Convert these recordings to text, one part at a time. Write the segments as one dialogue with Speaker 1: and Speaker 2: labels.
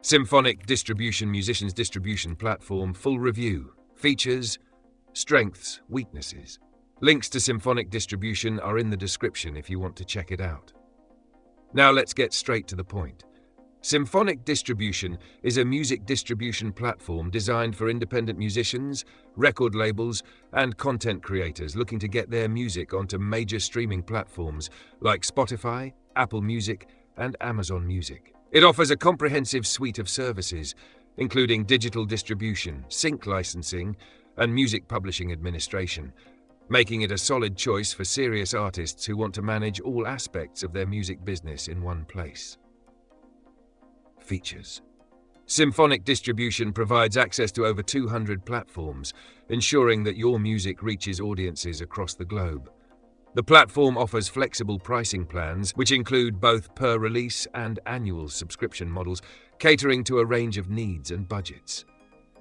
Speaker 1: Symphonic Distribution Musicians Distribution Platform Full Review. Features, Strengths, Weaknesses. Links to Symphonic Distribution are in the description if you want to check it out. Now let's get straight to the point. Symphonic Distribution is a music distribution platform designed for independent musicians, record labels, and content creators looking to get their music onto major streaming platforms like Spotify, Apple Music, and Amazon Music. It offers a comprehensive suite of services, including digital distribution, sync licensing, and music publishing administration, making it a solid choice for serious artists who want to manage all aspects of their music business in one place. Features. Symphonic Distribution provides access to over 200 platforms, ensuring that your music reaches audiences across the globe. The platform offers flexible pricing plans, which include both per-release and annual subscription models, catering to a range of needs and budgets.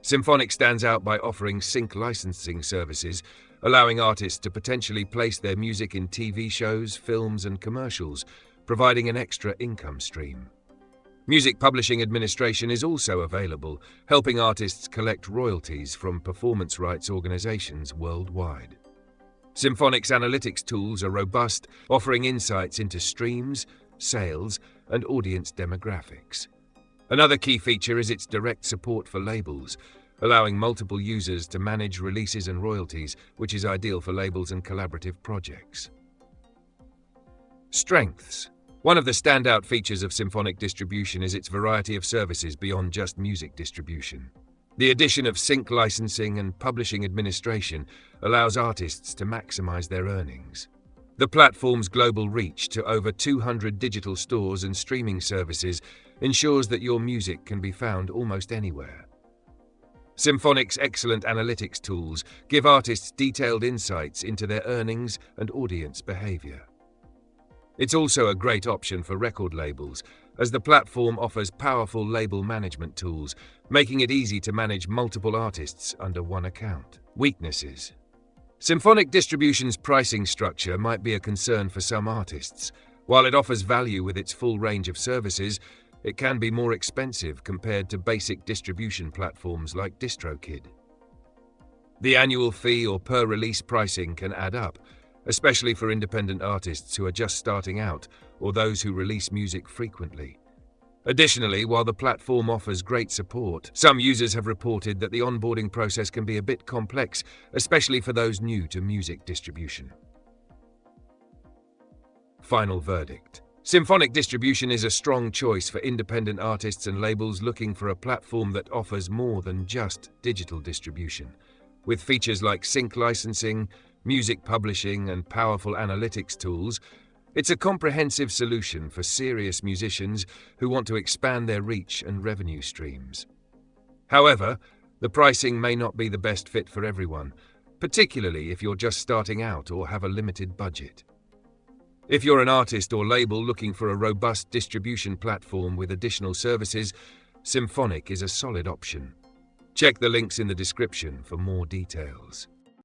Speaker 1: Symphonic stands out by offering sync licensing services, allowing artists to potentially place their music in TV shows, films, and commercials, providing an extra income stream. Music publishing administration is also available, helping artists collect royalties from performance rights organizations worldwide. Symphonic's analytics tools are robust, offering insights into streams, sales, and audience demographics. Another key feature is its direct support for labels, allowing multiple users to manage releases and royalties, which is ideal for labels and collaborative projects. Strengths. One of the standout features of Symphonic Distribution is its variety of services beyond just music distribution. The addition of sync licensing and publishing administration allows artists to maximize their earnings. The platform's global reach to over 200 digital stores and streaming services ensures that your music can be found almost anywhere. Symphonic's excellent analytics tools give artists detailed insights into their earnings and audience behavior. It's also a great option for record labels, as the platform offers powerful label management tools, making it easy to manage multiple artists under one account. Weaknesses. Symphonic Distribution's pricing structure might be a concern for some artists. While it offers value with its full range of services, it can be more expensive compared to basic distribution platforms like DistroKid. The annual fee or per-release pricing can add up, especially for independent artists who are just starting out or those who release music frequently. Additionally, while the platform offers great support, some users have reported that the onboarding process can be a bit complex, especially for those new to music distribution. Final verdict. Symphonic Distribution is a strong choice for independent artists and labels looking for a platform that offers more than just digital distribution. With features like sync licensing, music publishing, and powerful analytics tools, it's a comprehensive solution for serious musicians who want to expand their reach and revenue streams. However, the pricing may not be the best fit for everyone, particularly if you're just starting out or have a limited budget. If you're an artist or label looking for a robust distribution platform with additional services, Symphonic is a solid option. Check the links in the description for more details.